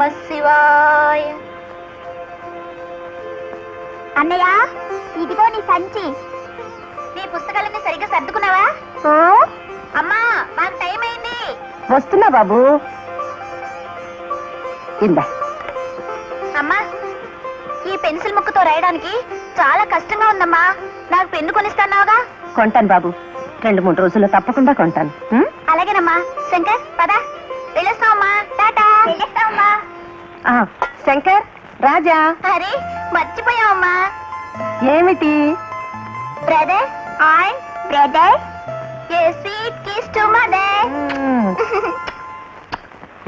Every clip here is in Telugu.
నమః శివాయ. అన్నయ్య, ఇదిగో నీ సంచి. నీ పుస్తకాలన్నీ సరిగ్గా సర్దుకున్నావా? అమ్మా, మాకు టైం అయింది. వస్తున్నా బాబు. ఇందా. అమ్మా, ఈ పెన్సిల్ ముక్కతో రాయడానికి చాలా కష్టంగా ఉందమ్మా. నాకు పెన్ను కొనిస్తాన్నావుగా? కొంటాను బాబు, 2-3 రోజుల్లో తప్పకుండా కొంటాను. అలాగేనమ్మా. శంకర్, పద. వెళ్ళొస్తామమ్మా. టాటా. వెళ్ళొస్తామమ్మా. శంకర్, రాజా. అరే, మర్చిపోయావమ్మా. ఏమిటి? Brother and brother, a sweet kiss to mother.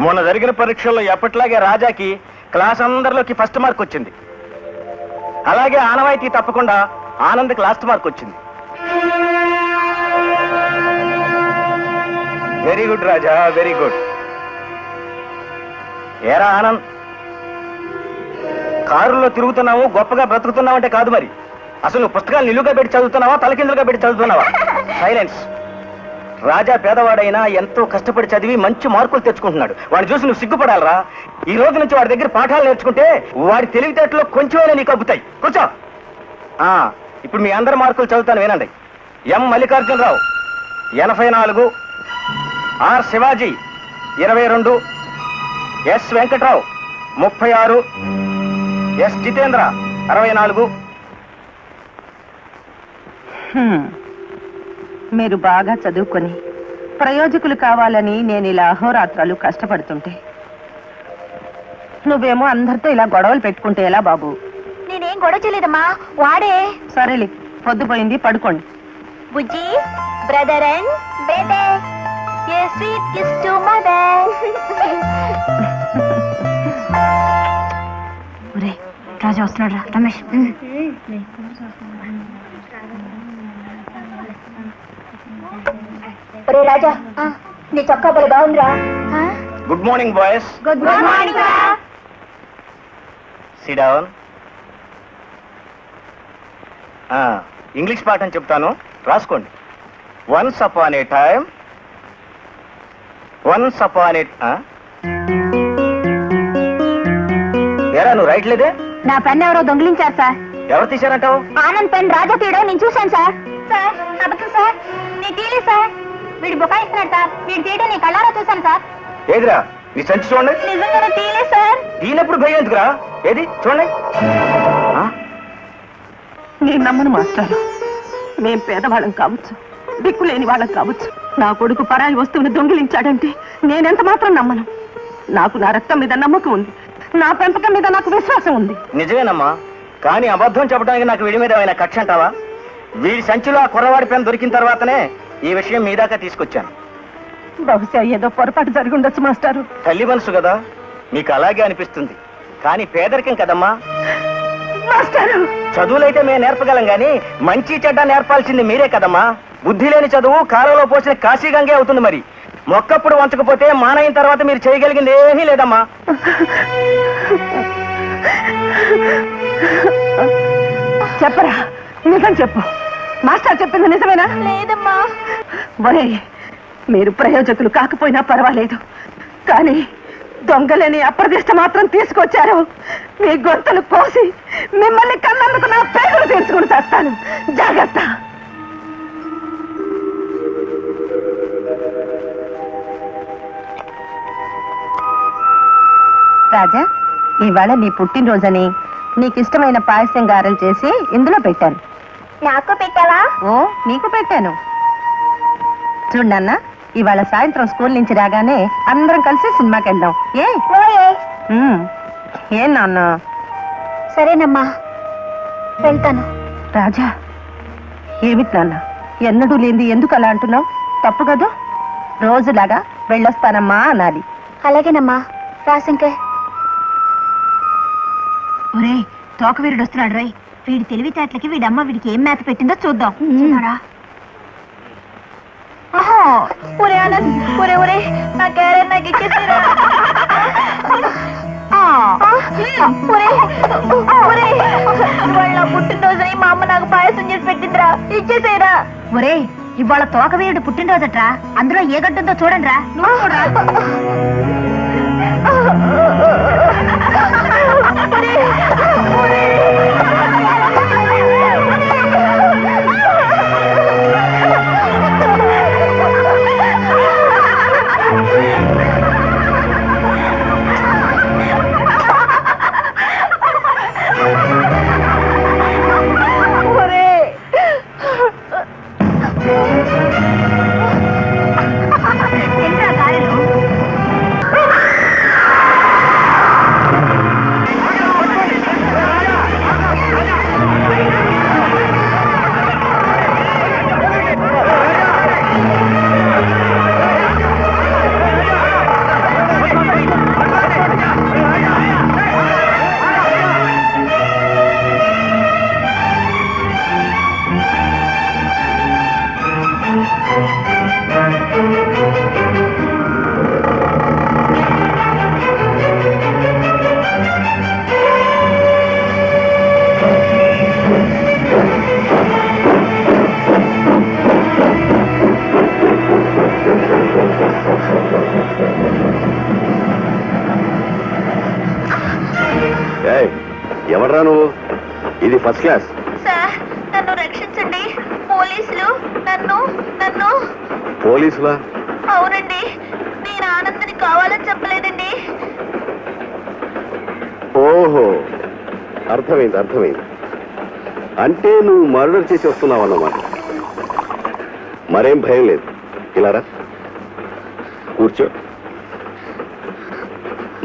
మొన్న జరిగిన పరీక్షల్లో ఎప్పట్లాగే రాజాకి క్లాస్ అందరిలోకి ఫస్ట్ మార్క్ వచ్చింది. అలాగే ఆనవాయితీ తప్పకుండా ఆనంద్కి లాస్ట్ మార్క్ వచ్చింది. వెరీ గుడ్ రాజా, వెరీ గుడ్. ఏరా ఆనంద్, కారులో తిరుగుతున్నావు, గొప్పగా బ్రతుకుతున్నావు అంటే కాదు మరి. అసలు నువ్వు పుస్తకాలు నిలువుగా పెట్టి చదువుతున్నావా, తలకిందులుగా పెట్టి చదువుతున్నావా? సైలెన్స్. రాజా పేదవాడైనా ఎంతో కష్టపడి చదివి మంచి మార్కులు తెచ్చుకుంటున్నాడు. వాడిని చూసి నువ్వు సిగ్గుపడాలరా. ఈ రోజు నుంచి వాడి దగ్గర పాఠాలు నేర్చుకుంటే వాడి తెలివితేటలో కొంచెమైనా నీకు అబ్బుతాయి. కూర్చో. ఇప్పుడు మీ అందరి మార్కులు చదువుతాను, వినండి. M Mallikarjunarao 84, R Shivaji 22, S Venkatrao 36, S Jitendra 64. మీరు బాగా చదువుకొని ప్రయోజకులు కావాలని నేను ఇలా అహోరాత్రాలు కష్టపడుతుంటే నువ్వేమో అందరితో ఇలా గొడవలు పెట్టుకుంటే ఎలా బాబు? నేనేం గొడవ చేయలేదమ్మా, వాడే. సరేలే, పొద్దుపోయింది, పడుకోండి. Bujji, brother and brother, a sweet kiss to mother. Raja వస్తున్నాడు రా. రమేష్, ఒరే రాజా, నీ చొక్కా బలి బాగుందిరా. Good morning boys. Good morning. Sit down. English పాఠం చెప్తాను, రాసుకోండి. Once upon a time, once upon a. ఏరా, నువ్వు రైట్ లేదే? నా పెన్ ఎవరో దొంగిలించారు సార్. ఎవరు తీశారంటావు? ఆనంద్ పెన్ రాజా తీయడం నేను చూశాను సార్. సార్, అబద్ధం సార్, నేను తీయలేదు సార్. వీడు బుకాయిస్తున్నాడు సార్. వీడు తీయడం నేను కళ్ళారా చూశాను సార్. ఏదిరా నీ సంచి చూడండి. నిజంగానే తీయలేదు సార్. తీనప్పుడు భయం ఎందుకురా? ఏది చూడండి. నేను నమ్మను మాస్టర్. మేం పేదవాళ్ళం కావచ్చు, దిక్కులేని వాళ్ళం కావచ్చు. నా కొడుకు పరాయి వస్తువుని దొంగిలించాడంటే నేనెంత మాత్రం నమ్మను. నాకు నా రక్తం మీద నమ్మకం ఉంది, నా పెంపకం మీద నాకు విశ్వాసం ఉంది. నిజమేనమ్మా, కానీ అబద్ధం చెప్పడానికి నాకు వీడి మీద ఆయన కక్ష అంటావా? వీడి సంచిలో ఆ కుర్రవాడి పెన్ దొరికిన తర్వాతనే ఈ విషయం మీ దాకా తీసుకొచ్చాను. బహుశా ఏదో పొరపాటు జరిగి ఉండొచ్చు మాస్టారు. తల్లి మనసు కదా, మీకు అలాగే అనిపిస్తుంది. కానీ పేదరికం కదమ్మా. మాస్టారు, చదువులైతే మేము నేర్పగలం గాని మంచి చెడ్డ నేర్పాల్సింది మీరే కదమ్మా. బుద్ధి లేని చదువు కాలంలో పోసిన కాశీగంగే అవుతుంది. మరి మొక్కప్పుడు వంచకపోతే మానైన తర్వాత మీరు చేయగలిగింది ఏమీ లేదమ్మా. చెప్పరా, నిజం చెప్పు. మాస్టర్ చెప్పింది నిజమేనా? లేదమ్మా. ఒరే, మీరు ప్రయోజకులు కాకపోయినా పర్వాలేదు, కానీ దొంగలేని అప్రదిష్ట మాత్రం తీసుకొచ్చారు. మీ గొంతులు కోసి మిమ్మల్ని కన్నందుకు నా పేదలు తీర్చుకుని చేస్తాను. జాగ్రత్త. రాజా, ఇవాళ నీ పుట్టినరోజని నీకిష్టమైన పాయసం గారెలు చేసి ఇందులో పెట్టాను. నాకు పెట్టావా? ఓ, నీకు పెట్టాను. చూడన్న, ఇవాళ సాయంత్రం స్కూల్ నుంచి రాగానే అందరం కలిసి సినిమాకి వెళ్దాం. ఏం నాన్న? సరేనమ్మా, వెళ్తాను. రాజా, ఏమిటి నాన్న, ఎన్నడూ లేంది ఎందుకు అలా అంటున్నావు? తప్పు కదా. రోజులాగా వెళ్ళొస్తానమ్మా అనాలి. అలాగేనమ్మా. రాసింకే. ఒరే, తోకవీరుడు వస్తున్నాడు రై. వీడి తెలివితేటలకి వీడమ్మ వీడికి ఏం మేత పెట్టిందో చూద్దాం. ఒరే ఆనంద్, ఒరే ఒరే, నా క్యారెట్ నాకు ఇచ్చేసారా? వాళ్ళ పుట్టినరోజు మా అమ్మ నాకు పాయసం చేసి పెట్టిందిరా, ఇచ్చేసేరా. ఒరే, ఇవాళ తోకవీరుడు పుట్టినరోజట్రా. అందులో ఏ గడ్డంతో చూడండి రా. నువ్వు చూడరా. ఎవడ్రా నువ్వు? ఇది ఫస్ట్ క్లాస్. సార్ నన్ను రక్షించండి, పోలీసులు నన్ను నన్ను పోలీసులా? అవునండి, నేను ఆనందని కావాలని చెప్పలేదండి. ఓహో, అర్థమైంది. అంటే నువ్వు మర్డర్ చేసి వస్తున్నావు అన్నమాట. మరేం భయం లేదు. ఇలా రా, కూర్చో,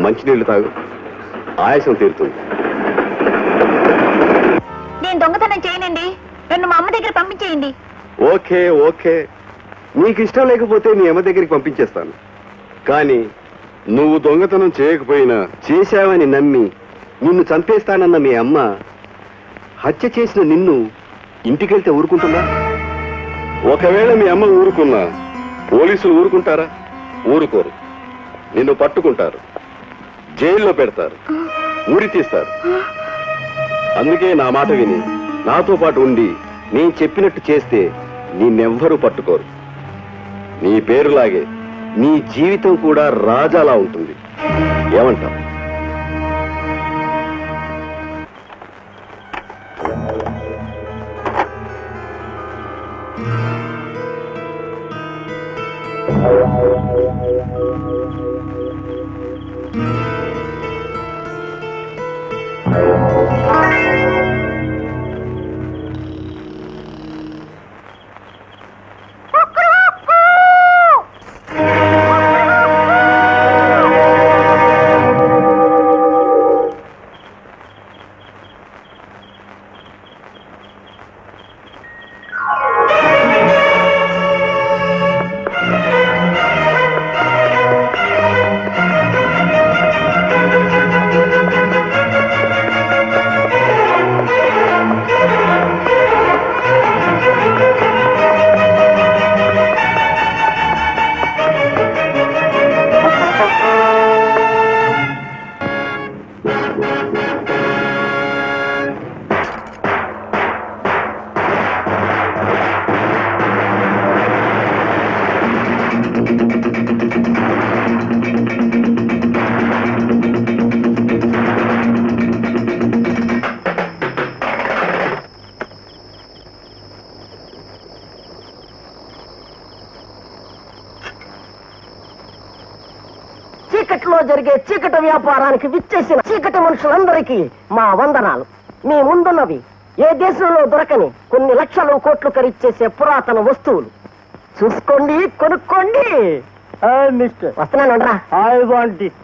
మంచినీళ్లు తాగు, ఆయాసం తీరుతుంది. నేను దొంగతనం చేయనండి, నన్ను మా అమ్మ దగ్గర పంపించేయండి. ఓకే, నీకు ఇష్టం లేకపోతే మీ అమ్మ దగ్గరికి పంపించేస్తాను. కానీ నువ్వు దొంగతనం చేయకపోయినా చేశావని నమ్మి నిన్ను చంపేస్తానన్న మీ అమ్మ హత్య చేసిన నిన్ను ఇంటికెళ్తే ఊరుకుంటుందా? ఒకవేళ మీ అమ్మ ఊరుకున్నా పోలీసులు ఊరుకుంటారా? ఊరుకోరు. నిన్ను పట్టుకుంటారు, జైల్లో పెడతారు, ఊరి తీస్తారు. అందుకే నా మాట విని నాతో పాటు ఉండి నేను చెప్పినట్టు చేస్తే నిన్నెవ్వరూ పట్టుకోరు. నీ పేరులాగే నీ జీవితం కూడా రాజాలా ఉంటుంది. ఏమంటావు? చీకట్లో జరిగే చీకటి వ్యాపారానికి విచ్చేసిన చీకటి మనుషులందరికీ మా వందనాలు. మీ ముందున్నవి ఏ దేశంలో దొరకని కొన్ని లక్షలు కోట్లు ఖరీచేసే పురాతన వస్తువులు. చూసుకోండి, కొనుక్కోండి. మిస్టర్ వస్తున్నాను. I want it.